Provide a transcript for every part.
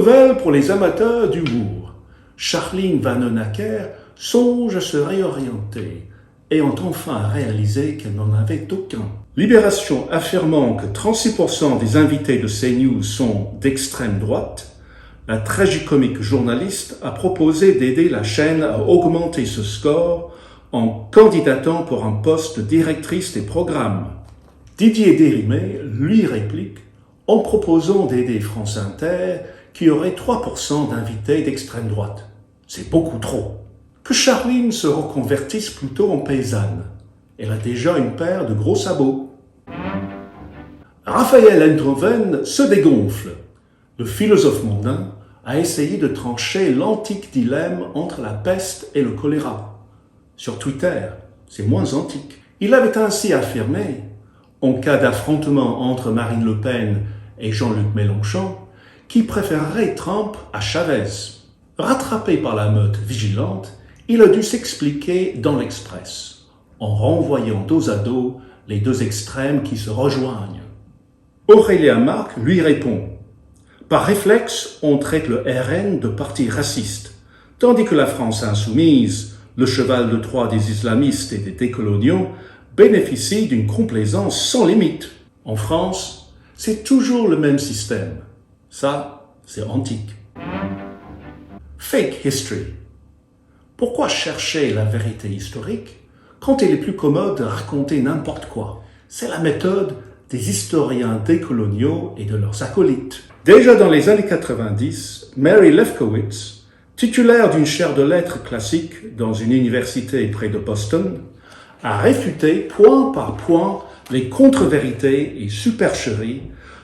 nouvelle pour les amateurs d'humour. Charline Vanhoenacker songe à se réorienter, ayant enfin réalisé qu'elle n'en avait aucun. Libération affirmant que 36% des invités de CNews sont d'extrême droite, la tragicomique journaliste a proposé d'aider la chaîne à augmenter ce score en candidatant pour un poste de directrice des programmes. Didier Desrimé lui réplique en proposant d'aider France Inter qui aurait 3% d'invités d'extrême droite. C'est beaucoup trop. Que Charline se reconvertisse plutôt en paysanne. Elle a déjà une paire de gros sabots. Raphaël Enthoven se dégonfle. Le philosophe mondain a essayé de trancher l'antique dilemme entre la peste et le choléra. Sur Twitter, c'est moins antique. Il avait ainsi affirmé, en cas d'affrontement entre Marine Le Pen et Jean-Luc Mélenchon, qu'il préférerait Trump à Chavez. Rattrapé par la meute vigilante, il a dû s'expliquer dans l'Express, en renvoyant dos à dos les deux extrêmes qui se rejoignent. Aurélien Marc lui répond « Par réflexe, on traite le RN de parti raciste, tandis que la France insoumise, le cheval de Troie des islamistes et des décoloniaux, bénéficie d'une complaisance sans limite. En France, c'est toujours le même système. Ça, c'est antique. » Fake history. Pourquoi chercher la vérité historique quand il est plus commode de raconter n'importe quoi? C'est la méthode des historiens décoloniaux et de leurs acolytes. Déjà dans les années 90, Mary Lefkowitz, titulaire d'une chaire de lettres classiques dans une université près de Boston, a réfuté point par point les contre-vérités et supercheries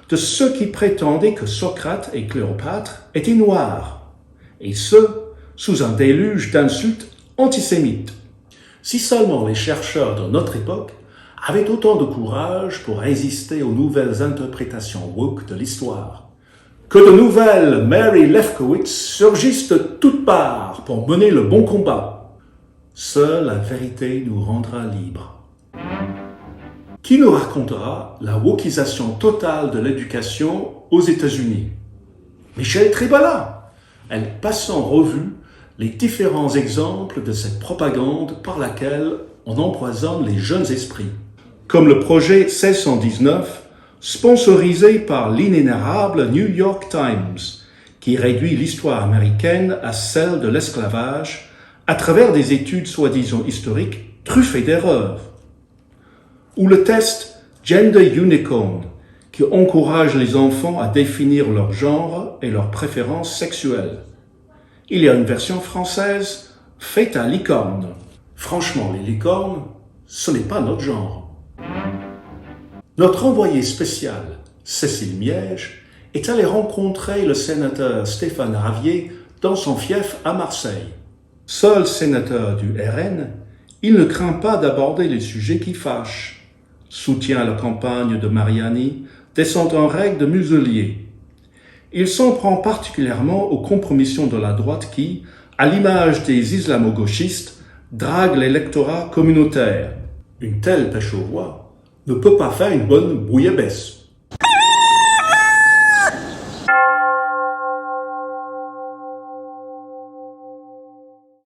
de ceux qui prétendaient que Socrate et Cléopâtre étaient noirs, et ce, sous un déluge d'insultes antisémites. Si seulement les chercheurs de notre époque avaient autant de courage pour résister aux nouvelles interprétations woke de l'histoire. Que de nouvelles Mary Lefkowitz surgissent de toutes parts pour mener le bon combat. Seule la vérité nous rendra libres. Qui nous racontera la wokisation totale de l'éducation aux États-Unis? Michelle Tribala. Elle passe en revue les différents exemples de cette propagande par laquelle on empoisonne les jeunes esprits. Comme le projet 1619, sponsorisé par l'inénarrable New York Times, qui réduit l'histoire américaine à celle de l'esclavage à travers des études soi-disant historiques truffées d'erreurs. Ou le test Gender Unicorn, qui encourage les enfants à définir leur genre et leurs préférences sexuelles. Il y a une version française faite à licorne. Franchement, les licornes, ce n'est pas notre genre. Notre envoyé spécial, Cécile Miège, est allé rencontrer le sénateur Stéphane Ravier dans son fief à Marseille. Seul sénateur du RN, il ne craint pas d'aborder les sujets qui fâchent. Soutient la campagne de Mariani, descend en règle de Muselier. Il s'en prend particulièrement aux compromissions de la droite qui, à l'image des islamo-gauchistes, draguent l'électorat communautaire. Une telle pêche aux voix ne peut pas faire une bonne bouillabaisse.